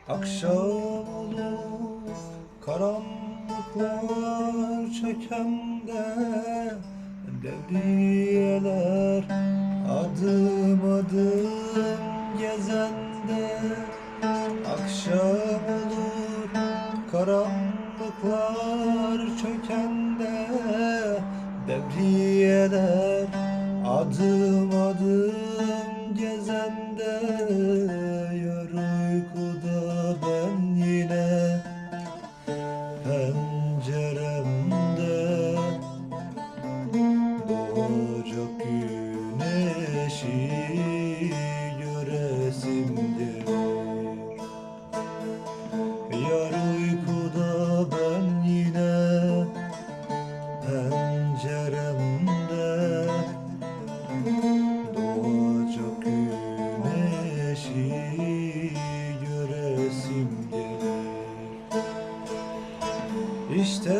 Akşam olur, karanlıklar çökende, devriyeler adım adım gezende. Akşam olur, karanlıklar çökende, devriyeler adım adım gezende. Yarı uykuda ben yine penceremde, doğacak güneşi göresimdir. Yarı uykuda ben yine penceremde, doğacak güneşi göresim gelir. İşte